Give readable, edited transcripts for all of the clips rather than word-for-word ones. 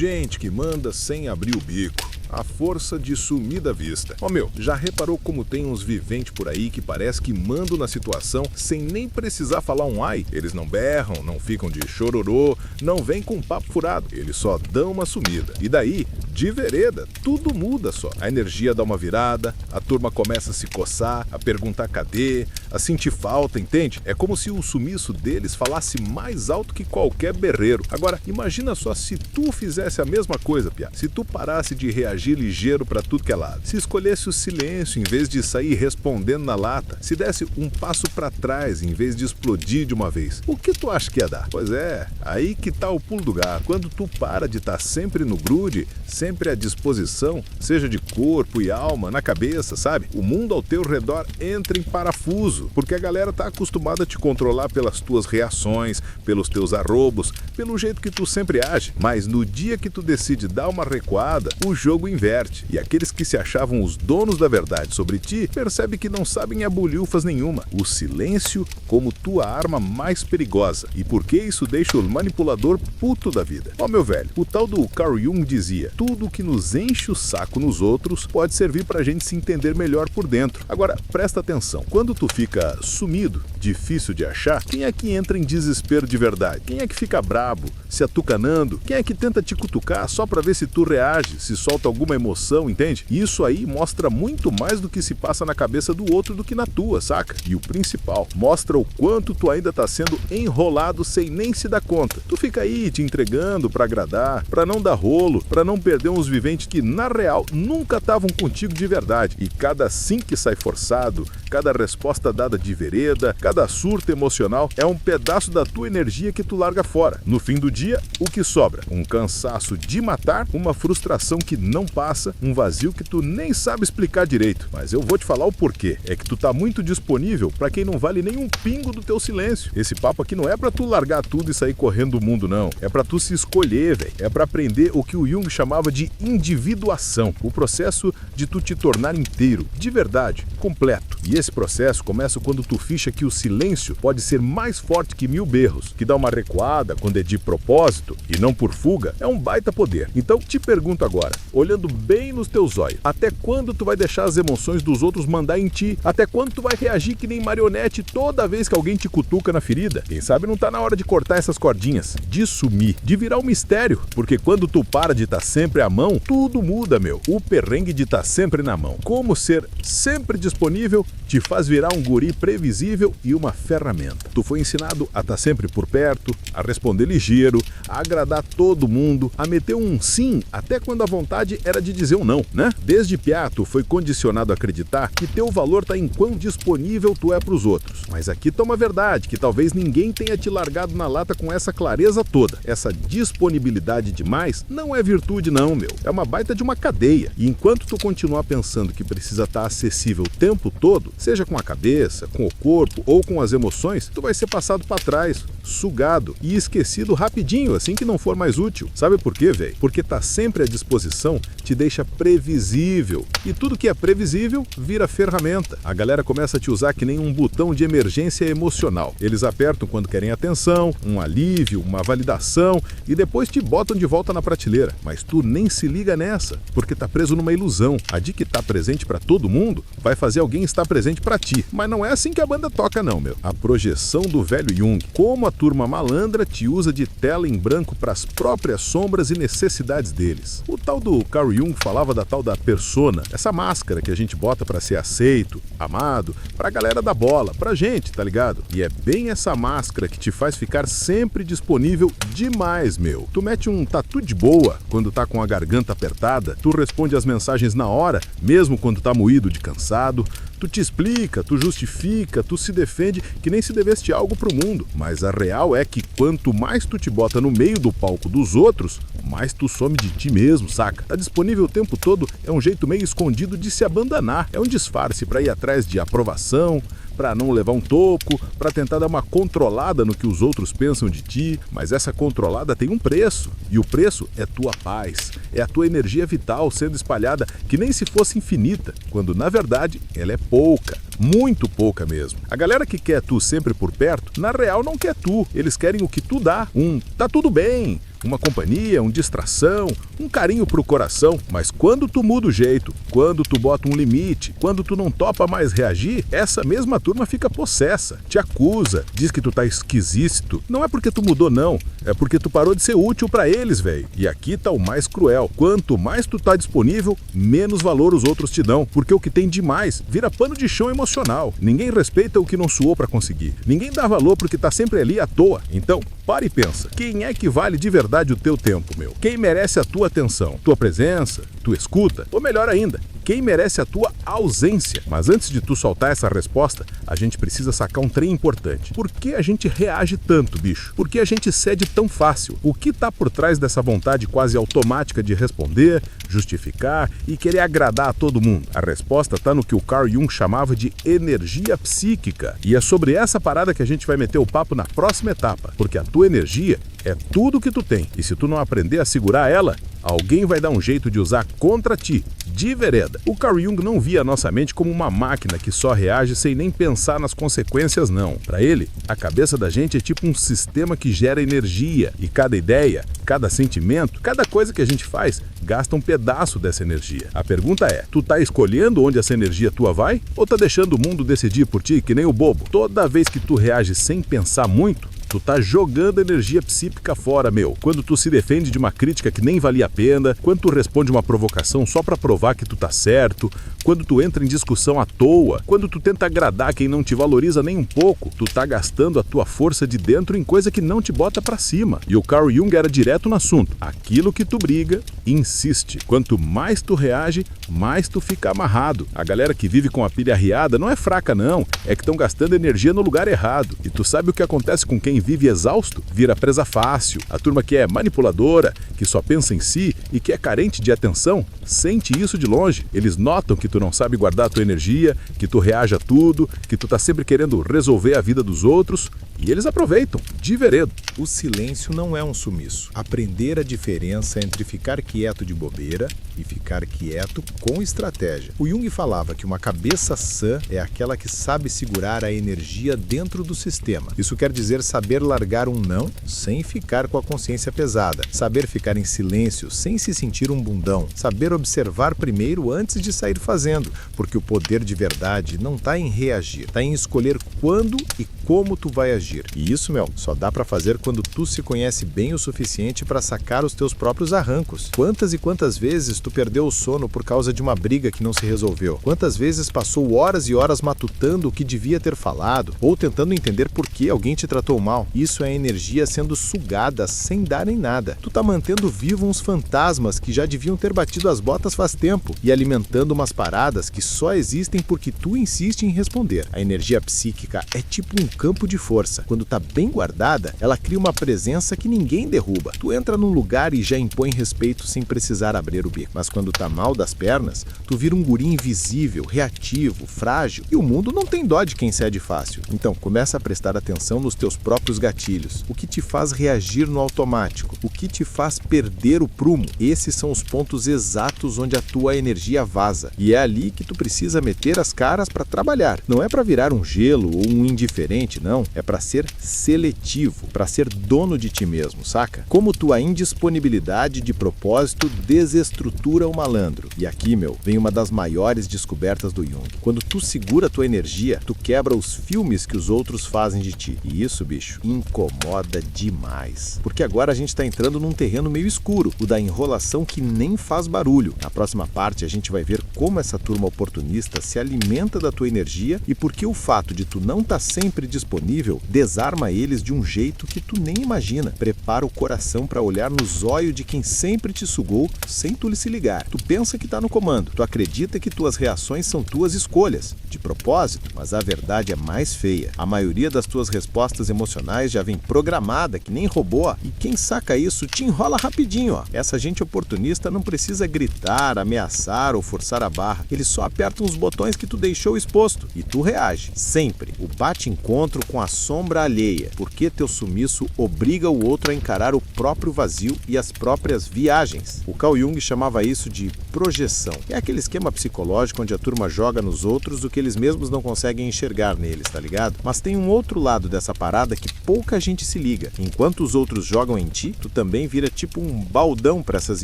Gente que manda sem abrir o bico. A força de sumir da vista. Já reparou como tem uns viventes por aí que parece que mandam na situação sem nem precisar falar um ai? Eles não berram, não ficam de chororô, não vêm com papo furado. Eles só dão uma sumida. E daí, de vereda, tudo muda só. A energia dá uma virada, a turma começa a se coçar, a perguntar cadê, a sentir falta, entende? É como se o sumiço deles falasse mais alto que qualquer berreiro. Agora, imagina só se tu fizesse a mesma coisa, piá. Se tu parasse de reagir ligeiro pra tudo que é lado. Se escolhesse o silêncio em vez de sair respondendo na lata. Se desse um passo pra trás em vez de explodir de uma vez. O que tu acha que ia dar? Pois é, aí que tá o pulo do gato. Quando tu para de estar sempre no grude, sempre à disposição, seja de corpo e alma, na cabeça, sabe? O mundo ao teu redor entra em parafuso, porque a galera tá acostumada a te controlar pelas tuas reações, pelos teus arrobos, pelo jeito que tu sempre age. Mas no dia que tu decide dar uma recuada, o jogo inverte. E aqueles que se achavam os donos da verdade sobre ti, percebe que não sabem abulhufas nenhuma. O silêncio como tua arma mais perigosa. E por que isso deixa o manipulador puto da vida? Meu velho, o tal do Carl Jung dizia: tudo que nos enche o saco nos outros pode servir pra gente se entender melhor por dentro. Agora, presta atenção. Quando tu fica sumido, difícil de achar, quem é que entra em desespero de verdade? Quem é que fica brabo, se atucanando? Quem é que tenta te cutucar só pra ver se tu reage, se solta alguma emoção, entende? Isso aí mostra muito mais do que se passa na cabeça do outro do que na tua, saca? E o principal, mostra o quanto tu ainda tá sendo enrolado sem nem se dar conta. Tu fica aí te entregando pra agradar, pra não dar rolo, pra não perder uns viventes que, na real, nunca estavam contigo de verdade. E cada sim que sai forçado, cada resposta dada de vereda, cada surto emocional é um pedaço da tua energia que tu larga fora. No fim do dia, o que sobra? Um cansaço de matar, uma frustração que não passa, um vazio que tu nem sabe explicar direito. Mas eu vou te falar o porquê. É que tu tá muito disponível pra quem não vale nem um pingo do teu silêncio. Esse papo aqui não é pra tu largar tudo e sair correndo do mundo, não. É pra tu se escolher, velho. É pra aprender o que o Jung chamava de individuação. O processo de tu te tornar inteiro, de verdade, completo. E esse processo começa quando tu ficha que o silêncio pode ser mais forte que 1000 berros, que dá uma recuada quando é de propósito e não por fuga, é um baita poder. Então te pergunto agora, olhando bem nos teus olhos, até quando tu vai deixar as emoções dos outros mandar em ti? Até quando tu vai reagir que nem marionete toda vez que alguém te cutuca na ferida? Quem sabe não tá na hora de cortar essas cordinhas, de sumir, de virar um mistério, porque quando tu para de estar sempre à mão, tudo muda, meu. O perrengue de estar sempre na mão. Como ser sempre disponível te faz virar um guri previsível e uma ferramenta. Tu foi ensinado a estar sempre por perto, a responder ligeiro, a agradar todo mundo, a meter um sim até quando a vontade era de dizer um não, né? Desde piá, tu foi condicionado a acreditar que teu valor tá em quão disponível tu é pros outros. Mas aqui tá uma verdade, que talvez ninguém tenha te largado na lata com essa clareza toda. Essa disponibilidade demais não é virtude não, meu. É uma baita de uma cadeia. E enquanto tu continuar pensando que precisa estar acessível o tempo todo, seja com a cabeça, com o corpo ou com as emoções, tu vai ser passado pra trás, sugado e esquecido rapidinho, assim que não for mais útil. Sabe por quê, velho? Porque tá sempre à disposição te deixa previsível. E tudo que é previsível vira ferramenta. A galera começa a te usar que nem um botão de emergência emocional. Eles apertam quando querem atenção, um alívio, uma validação e depois te botam de volta na prateleira. Mas tu nem se liga nessa, porque tá preso numa ilusão. A de que tá presente pra todo mundo vai fazer alguém estar presente pra ti. Mas não é assim que a banda toca não, meu. A projeção do velho Jung. Como a turma malandra te usa de tela em branco pras próprias sombras e necessidades deles. O tal do Carl Jung falava da tal da persona, essa máscara que a gente bota pra ser aceito, amado, pra galera da bola, pra gente, tá ligado? E é bem essa máscara que te faz ficar sempre disponível demais, meu. Tu mete um tatu de boa quando tá com a garganta apertada, tu responde as mensagens na hora, mesmo quando tá moído de cansado, tu te explica, tu justifica, tu se defende que nem se devesse algo pro mundo. Mas a real é que quanto mais tu te bota no meio do palco dos outros, mais tu some de ti mesmo, saca? Tá disponível o tempo todo, é um jeito meio escondido de se abandonar. É um disfarce pra ir atrás de aprovação, pra não levar um toco, pra tentar dar uma controlada no que os outros pensam de ti, mas essa controlada tem um preço, e o preço é tua paz, é a tua energia vital sendo espalhada que nem se fosse infinita, quando na verdade ela é pouca, muito pouca mesmo. A galera que quer tu sempre por perto, na real não quer tu, eles querem o que tu dá, tá tudo bem, uma companhia, uma distração, um carinho pro coração. Mas quando tu muda o jeito, quando tu bota um limite, quando tu não topa mais reagir, essa mesma turma fica possessa, te acusa, diz que tu tá esquisito. Não é porque tu mudou não, é porque tu parou de ser útil pra eles, velho. E aqui tá o mais cruel. Quanto mais tu tá disponível, menos valor os outros te dão, porque o que tem demais vira pano de chão emocional. Ninguém respeita o que não suou pra conseguir. Ninguém dá valor porque tá sempre ali à toa. Então, para e pensa. Quem é que vale de verdade o teu tempo, meu? Quem merece a tua atenção? Tua presença? Tua escuta? Ou melhor ainda, quem merece a tua ausência? Mas antes de tu soltar essa resposta, a gente precisa sacar um trem importante. Por que a gente reage tanto, bicho? Por que a gente cede tão fácil? O que tá por trás dessa vontade quase automática de responder, justificar e querer agradar a todo mundo? A resposta tá no que o Carl Jung chamava de energia psíquica. E é sobre essa parada que a gente vai meter o papo na próxima etapa, porque a tua energia é tudo que tu tem. E se tu não aprender a segurar ela, alguém vai dar um jeito de usar contra ti, de vereda. O Carl Jung não via a nossa mente como uma máquina que só reage sem nem pensar nas consequências, não. Para ele, a cabeça da gente é tipo um sistema que gera energia, e cada ideia, cada sentimento, cada coisa que a gente faz, gasta um pedaço dessa energia. A pergunta é, tu tá escolhendo onde essa energia tua vai? Ou tá deixando o mundo decidir por ti, que nem o bobo? Toda vez que tu reage sem pensar muito, tu tá jogando energia psíquica fora, meu. Quando tu se defende de uma crítica que nem valia a pena, quando tu responde uma provocação só pra provar que tu tá certo, quando tu entra em discussão à toa, quando tu tenta agradar quem não te valoriza nem um pouco, tu tá gastando a tua força de dentro em coisa que não te bota pra cima. E o Carl Jung era direto no assunto. Aquilo que tu briga, insiste. Quanto mais tu reage, mais tu fica amarrado. A galera que vive com a pilha arriada não é fraca não, é que estão gastando energia no lugar errado. E tu sabe o que acontece com quem vive exausto? Vira presa fácil. A turma que é manipuladora, que só pensa em si e que é carente de atenção, sente isso de longe. Eles notam que tu não sabe guardar a tua energia, que tu reage a tudo, que tu tá sempre querendo resolver a vida dos outros, e eles aproveitam, de veredo. O silêncio não é um sumiço. Aprender a diferença entre ficar quieto de bobeira e ficar quieto com estratégia. O Jung falava que uma cabeça sã é aquela que sabe segurar a energia dentro do sistema. Isso quer dizer saber largar um não sem ficar com a consciência pesada, saber ficar em silêncio sem se sentir um bundão, saber observar primeiro antes de sair fazendo, porque o poder de verdade não está em reagir, está em escolher quando e como tu vai agir. E isso, meu, só dá pra fazer quando tu se conhece bem o suficiente para sacar os teus próprios arrancos. Quantas e quantas vezes tu perdeu o sono por causa de uma briga que não se resolveu? Quantas vezes passou horas e horas matutando o que devia ter falado ou tentando entender por que alguém te tratou mal? Isso é energia sendo sugada sem dar em nada. Tu tá mantendo vivo uns fantasmas que já deviam ter batido as botas faz tempo e alimentando umas paradas que só existem porque tu insiste em responder. A energia psíquica é tipo um campo de força. Quando tá bem guardada, ela cria uma presença que ninguém derruba. Tu entra num lugar e já impõe respeito sem precisar abrir o bico. Mas quando tá mal das pernas, tu vira um guri invisível, reativo, frágil, e o mundo não tem dó de quem cede fácil. Então, começa a prestar atenção nos teus próprios gatilhos. O que te faz reagir no automático? O que te faz perder o prumo? Esses são os pontos exatos onde a tua energia vaza. E é ali que tu precisa meter as caras para trabalhar. Não é para virar um gelo ou um indiferente, não. É para ser seletivo, para ser dono de ti mesmo, saca? Como tua indisponibilidade de propósito desestrutura o malandro. E aqui, meu, vem uma das maiores descobertas do Jung. Quando tu segura a tua energia, tu quebra os filmes que os outros fazem de ti. E isso, bicho, incomoda demais. Porque agora a gente tá entrando num terreno meio escuro, o da enrolação que nem faz barulho. Na próxima parte, a gente vai ver como essa turma oportunista se alimenta da tua energia e por que o fato de tu não tá sempre disponível desarma eles de um jeito que tu nem imagina. Prepara o coração para olhar nos olhos de quem sempre te sugou sem tu lhe se ligar. Tu pensa que tá no comando, tu acredita que tuas reações são tuas escolhas, de propósito, mas a verdade é mais feia. A maioria das tuas respostas emocionais já vem programada que nem robô e quem saca isso te enrola rapidinho, ó. Essa gente oportunista não precisa gritar, ameaçar ou forçar a barra. Eles só apertam os botões que tu deixou exposto e tu reage, sempre. O bate-encontro com a sombra sombra alheia, porque teu sumiço obriga o outro a encarar o próprio vazio e as próprias viagens. O Carl Jung chamava isso de projeção. É aquele esquema psicológico onde a turma joga nos outros o que eles mesmos não conseguem enxergar neles, tá ligado? Mas tem um outro lado dessa parada que pouca gente se liga. Enquanto os outros jogam em ti, tu também vira tipo um baldão para essas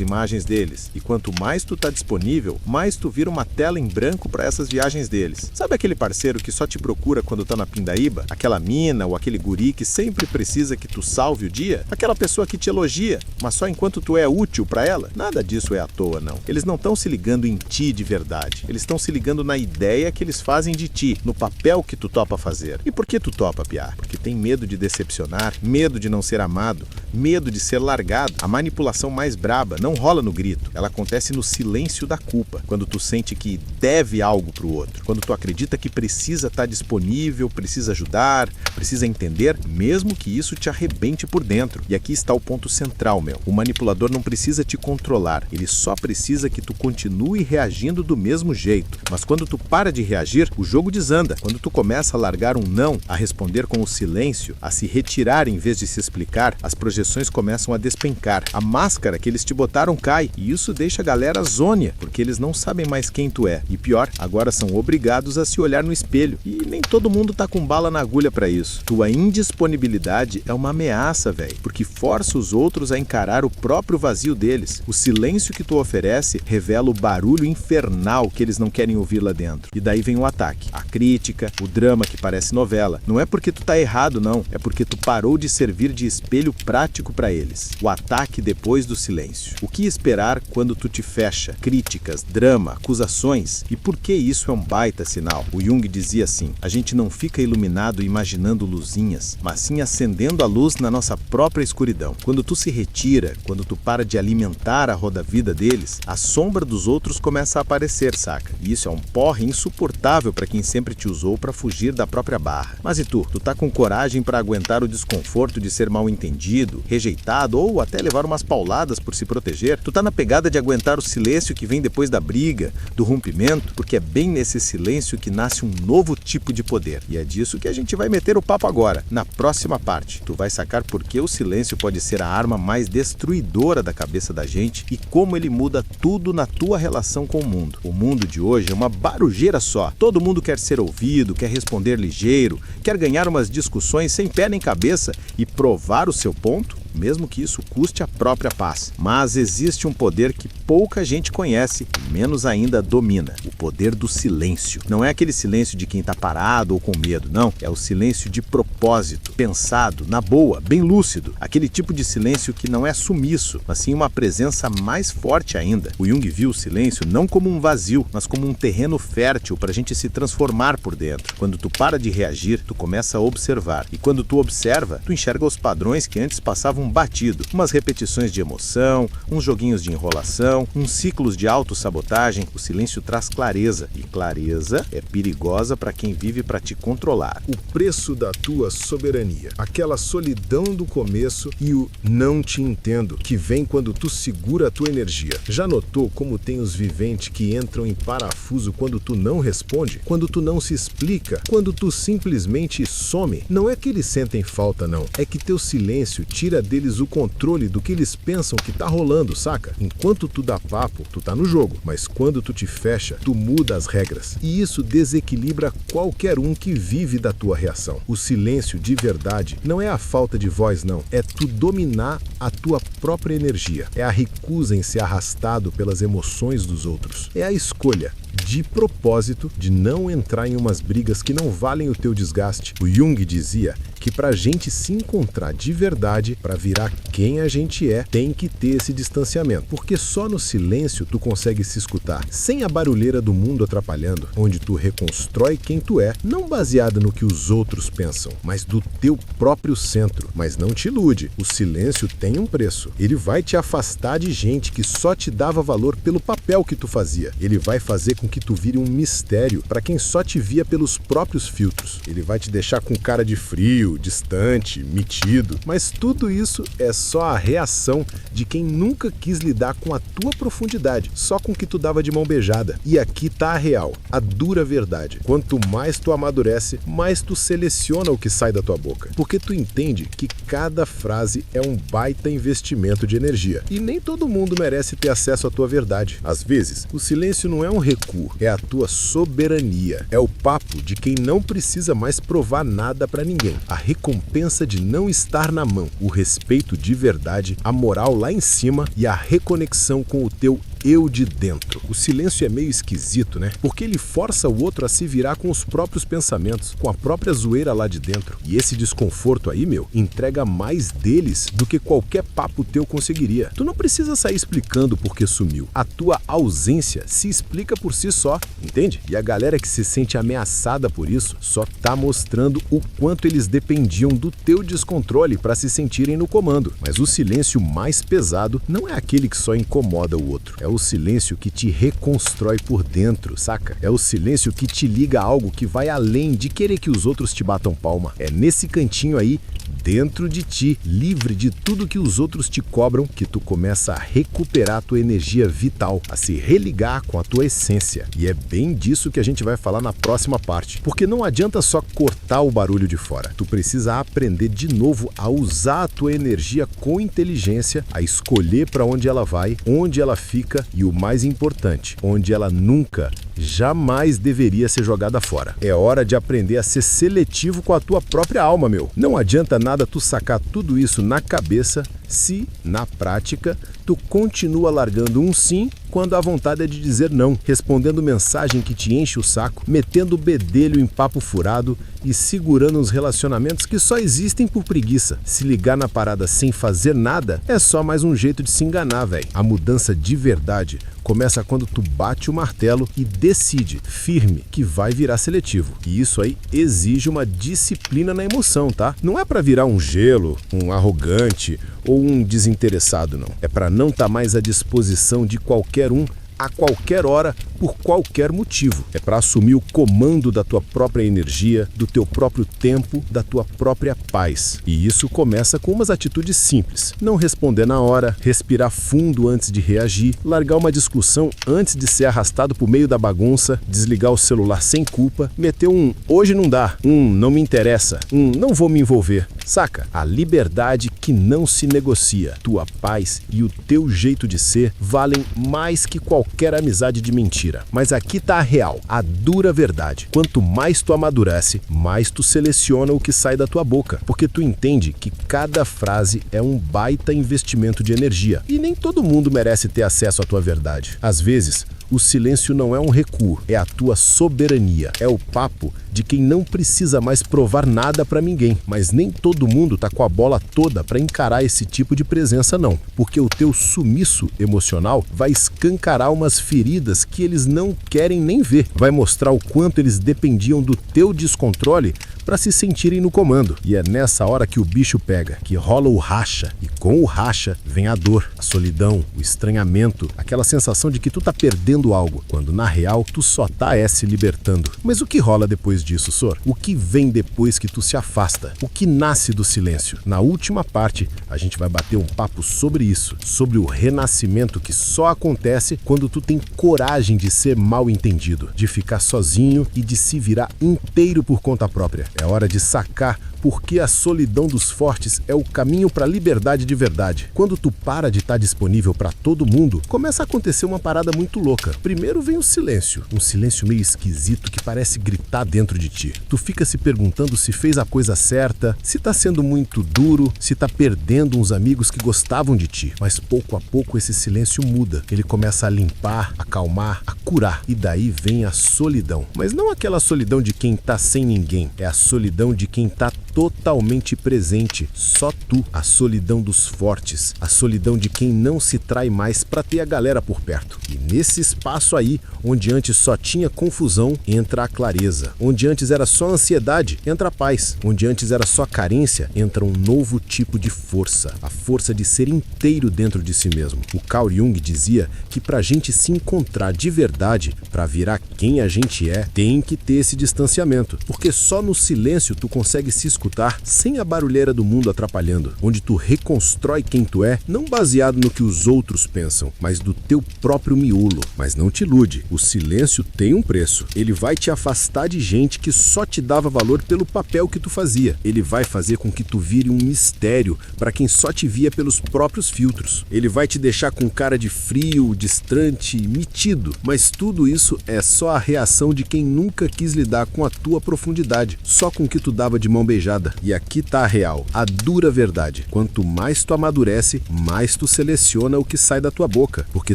imagens deles. E quanto mais tu tá disponível, mais tu vira uma tela em branco para essas viagens deles. Sabe aquele parceiro que só te procura quando tá na pindaíba? Aquela mina ou aquele guri que sempre precisa que tu salve o dia? Aquela pessoa que te elogia, mas só enquanto tu é útil para ela? Nada disso é à toa, não. Eles não estão se ligando em ti de verdade. Eles estão se ligando na ideia que eles fazem de ti, no papel que tu topa fazer. E por que tu topa, piá? Porque tem medo de decepcionar, medo de não ser amado, medo de ser largado. A manipulação mais braba não rola no grito, ela acontece no silêncio da culpa, quando tu sente que deve algo pro outro, quando tu acredita que precisa estar disponível, precisa ajudar, precisa entender, mesmo que isso te arrebente por dentro. E aqui está o ponto central, meu. O manipulador não precisa te controlar, ele só precisa que tu continue reagindo do mesmo jeito. Mas quando tu para de reagir, o jogo desanda. Quando tu começa a largar um não, a responder com o silêncio, a se retirar em vez de se explicar, as projeções começam a despencar. A máscara que eles te botaram cai, e isso deixa a galera zônia, porque eles não sabem mais quem tu é. E pior, agora são obrigados a se olhar no espelho. E nem todo mundo tá com bala na agulha pra isso. Tua indisponibilidade é uma ameaça, velho, porque força os outros a encarar o próprio vazio deles. O silêncio que tu oferece revela o barulho infernal que eles não querem ouvir lá dentro. E daí vem o ataque, a crítica, o drama que parece novela. Não é porque tu tá errado, não. É porque tu parou de servir de espelho prático pra eles. O ataque depois do silêncio. O que esperar quando tu te fecha? Críticas, drama, acusações. E por que isso é um baita sinal? O Jung dizia assim: a gente não fica iluminado imaginando luzinhas, mas sim acendendo a luz na nossa própria escuridão. Quando tu se retira, quando tu para de alimentar a roda-vida deles, a sombra dos outros começa a aparecer, saca? E isso é um porre insuportável para quem sempre te usou para fugir da própria barra. Mas e tu? Tu tá com coragem para aguentar o desconforto de ser mal entendido, rejeitado ou até levar umas pauladas por se proteger? Tu tá na pegada de aguentar o silêncio que vem depois da briga, do rompimento? Porque é bem nesse silêncio que nasce um novo tipo de poder. E é disso que a gente vai meter o papo agora. Na próxima parte, tu vai sacar por que o silêncio pode ser a arma mais destruidora da cabeça da gente e como ele muda tudo na tua relação com o mundo. O mundo de hoje é uma barujeira só. Todo mundo quer ser ouvido, quer responder ligeiro, quer ganhar umas discussões sem pé nem cabeça e provar o seu ponto, mesmo que isso custe a própria paz. Mas existe um poder que pouca gente conhece e menos ainda domina: o poder do silêncio. Não é aquele silêncio de quem está parado ou com medo, não. É o silêncio de propósito, pensado, na boa, bem lúcido. Aquele tipo de silêncio que não é sumiço, mas sim uma presença mais forte ainda. O Jung viu o silêncio não como um vazio, mas como um terreno fértil para a gente se transformar por dentro. Quando tu para de reagir, tu começa a observar. E quando tu observa, tu enxerga os padrões que antes passavam batido, umas repetições de emoção, uns joguinhos de enrolação, uns ciclos de autossabotagem. O silêncio traz clareza, e clareza é perigosa para quem vive para te controlar. O preço da tua soberania, aquela solidão do começo e o não te entendo, que vem quando tu segura a tua energia. Já notou como tem os viventes que entram em parafuso quando tu não responde, quando tu não se explica, quando tu simplesmente some? Não é que eles sentem falta, não, é que teu silêncio tira deles o controle do que eles pensam que tá rolando, saca? Enquanto tu dá papo, tu tá no jogo, mas quando tu te fecha, tu muda as regras. E isso desequilibra qualquer um que vive da tua reação. O silêncio de verdade não é a falta de voz, não. É tu dominar a tua própria energia. É a recusa em ser arrastado pelas emoções dos outros. É a escolha de propósito de não entrar em umas brigas que não valem o teu desgaste. O Jung dizia que pra gente se encontrar de verdade, pra virar quem a gente é, tem que ter esse distanciamento, porque só no silêncio tu consegue se escutar, sem a barulheira do mundo atrapalhando, onde tu reconstrói quem tu é, não baseado no que os outros pensam, mas do teu próprio centro. Mas não te ilude, o silêncio tem tem um preço. Ele vai te afastar de gente que só te dava valor pelo papel que tu fazia. Ele vai fazer com que tu vire um mistério para quem só te via pelos próprios filtros. Ele vai te deixar com cara de frio, distante, metido. Mas tudo isso é só a reação de quem nunca quis lidar com a tua profundidade, só com o que tu dava de mão beijada. E aqui tá a real, a dura verdade. Quanto mais tu amadurece, mais tu seleciona o que sai da tua boca. Porque tu entende que cada frase é um baita investimento de energia. E nem todo mundo merece ter acesso à tua verdade. Às vezes, o silêncio não é um recuo, é a tua soberania. É o papo de quem não precisa mais provar nada pra ninguém. A recompensa de não estar na mão, o respeito de verdade, a moral lá em cima e a reconexão com o teu eu de dentro. O silêncio é meio esquisito, né? Porque ele força o outro a se virar com os próprios pensamentos, com a própria zoeira lá de dentro. E esse desconforto aí, entrega mais deles do que qualquer papo teu conseguiria. Tu não precisa sair explicando por que sumiu. A tua ausência se explica por si só, entende? E a galera que se sente ameaçada por isso só tá mostrando o quanto eles dependiam do teu descontrole para se sentirem no comando. Mas o silêncio mais pesado não é aquele que só incomoda o outro. É o silêncio que te reconstrói por dentro, saca? É o silêncio que te liga a algo que vai além de querer que os outros te batam palma. É nesse cantinho aí, dentro de ti, livre de tudo que os outros te cobram, que tu começa a recuperar a tua energia vital, a se religar com a tua essência. E é bem disso que a gente vai falar na próxima parte. Porque não adianta só cortar o barulho de fora. Tu precisa aprender de novo a usar a tua energia com inteligência, a escolher para onde ela vai, onde ela fica e, o mais importante, onde ela nunca, jamais deveria ser jogada fora. É hora de aprender a ser seletivo com a tua própria alma, Não adianta nada tu sacar tudo isso na cabeça se, na prática, tu continua largando um sim quando a vontade é de dizer não, respondendo mensagem que te enche o saco, metendo o bedelho em papo furado e segurando uns relacionamentos que só existem por preguiça. Se ligar na parada sem fazer nada é só mais um jeito de se enganar, velho. A mudança de verdade começa quando tu bate o martelo e decide, firme, que vai virar seletivo. E isso aí exige uma disciplina na emoção, tá? Não é pra virar um gelo, um arrogante ou um desinteressado, não. É pra não estar mais à disposição de qualquer um, a qualquer hora, por qualquer motivo. É para assumir o comando da tua própria energia, do teu próprio tempo, da tua própria paz. E isso começa com umas atitudes simples. Não responder na hora, respirar fundo antes de reagir, largar uma discussão antes de ser arrastado pro meio da bagunça, desligar o celular sem culpa, meter um hoje não dá, não me interessa, não vou me envolver. Saca? A liberdade que não se negocia. Tua paz e o teu jeito de ser valem mais que qualquer amizade de mentira. Mas aqui tá a real, a dura verdade. Quanto mais tu amadurece, mais tu seleciona o que sai da tua boca. Porque tu entende que cada frase é um baita investimento de energia. E nem todo mundo merece ter acesso à tua verdade. Às vezes, o silêncio não é um recuo, é a tua soberania. É o papo de quem não precisa mais provar nada pra ninguém. Mas nem todo mundo tá com a bola toda pra encarar esse tipo de presença, não. Porque o teu sumiço emocional vai escancarar umas feridas que eles não querem nem ver. Vai mostrar o quanto eles dependiam do teu descontrole para se sentirem no comando. E é nessa hora que o bicho pega, que rola o racha. E com o racha vem a dor, a solidão, o estranhamento, aquela sensação de que tu tá perdendo algo, quando na real tu só tá se libertando. Mas o que rola depois disso, Sor? O que vem depois que tu se afasta? O que nasce do silêncio? Na última parte, a gente vai bater um papo sobre isso, sobre o renascimento que só acontece quando tu tem coragem de ser mal entendido, de ficar sozinho e de se virar inteiro por conta própria. É hora de sacar porque a solidão dos fortes é o caminho para a liberdade de verdade. Quando tu para de estar disponível para todo mundo, começa a acontecer uma parada muito louca. Primeiro vem o silêncio, um silêncio meio esquisito que parece gritar dentro de ti. Tu fica se perguntando se fez a coisa certa, se tá sendo muito duro, se tá perdendo uns amigos que gostavam de ti. Mas pouco a pouco esse silêncio muda. Ele começa a limpar, a acalmar, a curar. E daí vem a solidão. Mas não aquela solidão de quem tá sem ninguém, é a solidão de quem tá totalmente presente, só tu. A solidão dos fortes, a solidão de quem não se trai mais para ter a galera por perto. E nesse espaço aí, onde antes só tinha confusão, entra a clareza. Onde antes era só ansiedade, entra a paz. Onde antes era só carência, entra um novo tipo de força. A força de ser inteiro dentro de si mesmo. O Carl Jung dizia que pra gente se encontrar de verdade, pra virar quem a gente é, tem que ter esse distanciamento. Porque só no silêncio tu consegue se escutar sem a barulheira do mundo atrapalhando. Onde tu reconstrói quem tu é, não baseado no que os outros pensam, mas do teu próprio miolo. Mas não te ilude, o silêncio tem um preço. Ele vai te afastar de gente que só te dava valor pelo papel que tu fazia. Ele vai fazer com que tu vire um mistério para quem só te via pelos próprios filtros. Ele vai te deixar com cara de frio, distante, metido. Mas tudo isso é só a reação de quem nunca quis lidar com a tua profundidade, só com o que tu dava de mão beijada. E aqui tá a real, a dura verdade. Quanto mais tu amadurece, mais tu seleciona o que sai da tua boca, porque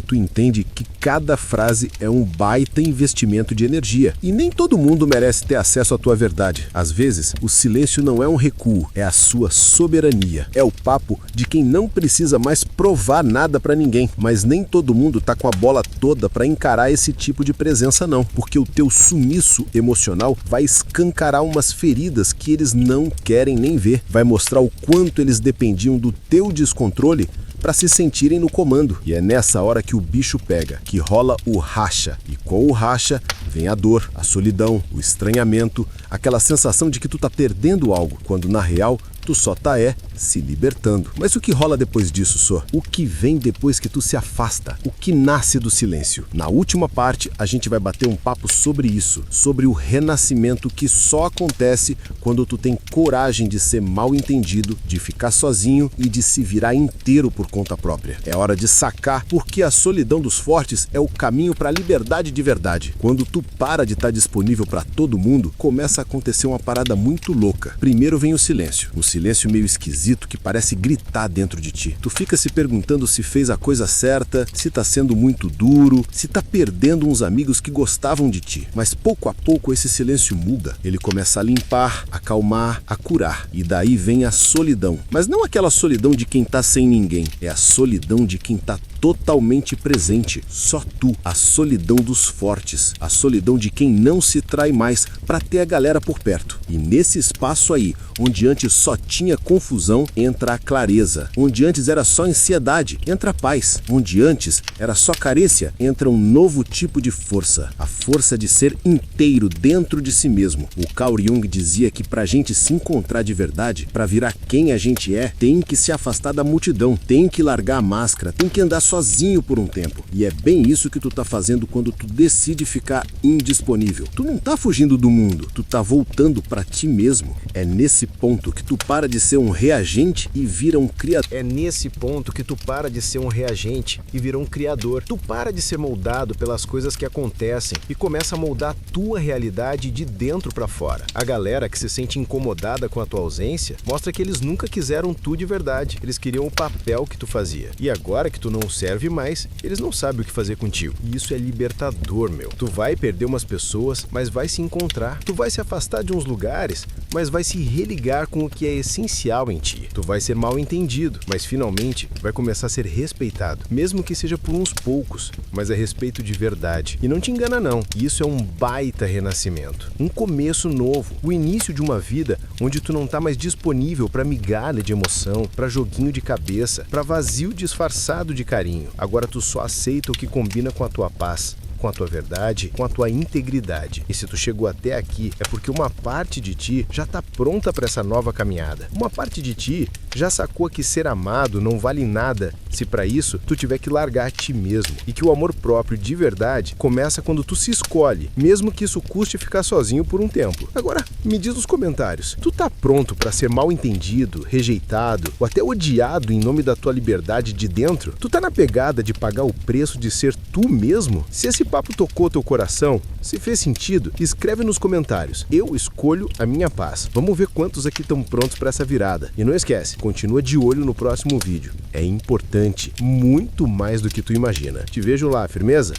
tu entende que cada frase é um baita investimento de energia. E nem todo mundo merece ter acesso à tua verdade. Às vezes, o silêncio não é um recuo, é a sua soberania. É o papo de quem não precisa mais provar nada pra ninguém. Mas nem todo mundo tá com a bola toda pra encarar esse tipo de presença não, porque o teu sumiço emocional vai escancarar umas feridas que eles não querem nem ver. Vai mostrar o quanto eles dependiam do teu descontrole para se sentirem no comando. E é nessa hora que o bicho pega, que rola o racha. E com o racha vem a dor, a solidão, o estranhamento, aquela sensação de que tu tá perdendo algo, quando na real tu só tá se libertando. Mas o que rola depois disso, só? O que vem depois que tu se afasta? O que nasce do silêncio? Na última parte, a gente vai bater um papo sobre isso, sobre o renascimento que só acontece quando tu tem coragem de ser mal entendido, de ficar sozinho e de se virar inteiro por conta própria. É hora de sacar porque a solidão dos fortes é o caminho para a liberdade de verdade. Quando tu para de estar disponível para todo mundo, começa a acontecer uma parada muito louca. Primeiro vem o silêncio. Um silêncio meio esquisito que parece gritar dentro de ti. Tu fica se perguntando se fez a coisa certa, se tá sendo muito duro, se tá perdendo uns amigos que gostavam de ti. Mas pouco a pouco esse silêncio muda. Ele começa a limpar, a acalmar, a curar. E daí vem a solidão. Mas não aquela solidão de quem tá sem ninguém. É a solidão de quem tá totalmente presente. Só tu. A solidão dos fortes. A solidão de quem não se trai mais para ter a galera por perto. E nesse espaço aí, onde antes só tinha confusão, entra a clareza. Onde antes era só ansiedade, entra a paz. Onde antes era só carência, entra um novo tipo de força. A força de ser inteiro dentro de si mesmo. O Carl Jung dizia que pra gente se encontrar de verdade, pra virar quem a gente é, tem que se afastar da multidão, tem que largar a máscara, tem que andar sozinho por um tempo. E é bem isso que tu tá fazendo quando tu decide ficar indisponível. Tu não tá fugindo do mundo, tu tá voltando pra ti mesmo. É nesse ponto que tu para de ser um reagente e vira um criador. É nesse ponto que tu para de ser um reagente e vira um criador. Tu para de ser moldado pelas coisas que acontecem e começa a moldar a tua realidade de dentro pra fora. A galera que se sente incomodada com a tua ausência mostra que eles nunca quiseram tu de verdade. Eles queriam o papel que tu fazia. E agora que tu não serve mais, eles não sabem o que fazer contigo. E isso é libertador, meu. Tu vai perder umas pessoas, mas vai se encontrar. Tu vai se afastar de uns lugares, mas vai se religar com o que é essencial em ti. Tu vai ser mal entendido, mas finalmente vai começar a ser respeitado, mesmo que seja por uns poucos, mas é respeito de verdade. E não te engana não, isso é um baita renascimento, um começo novo, o início de uma vida onde tu não tá mais disponível para migalha de emoção, para joguinho de cabeça, para vazio disfarçado de carinho. Agora tu só aceita o que combina com a tua paz, com a tua verdade, com a tua integridade. E se tu chegou até aqui, é porque uma parte de ti já tá pronta para essa nova caminhada. Uma parte de ti já sacou que ser amado não vale nada se para isso tu tiver que largar a ti mesmo. E que o amor próprio de verdade começa quando tu se escolhe, mesmo que isso custe ficar sozinho por um tempo. Agora, me diz nos comentários, tu tá pronto para ser mal entendido, rejeitado ou até odiado em nome da tua liberdade de dentro? Tu tá na pegada de pagar o preço de ser tu mesmo? Se esse papo tocou teu coração, se fez sentido, escreve nos comentários. Eu escolho a minha paz. Vamos ver quantos aqui estão prontos para essa virada. E não esquece, continua de olho no próximo vídeo. É importante, muito mais do que tu imagina. Te vejo lá, firmeza?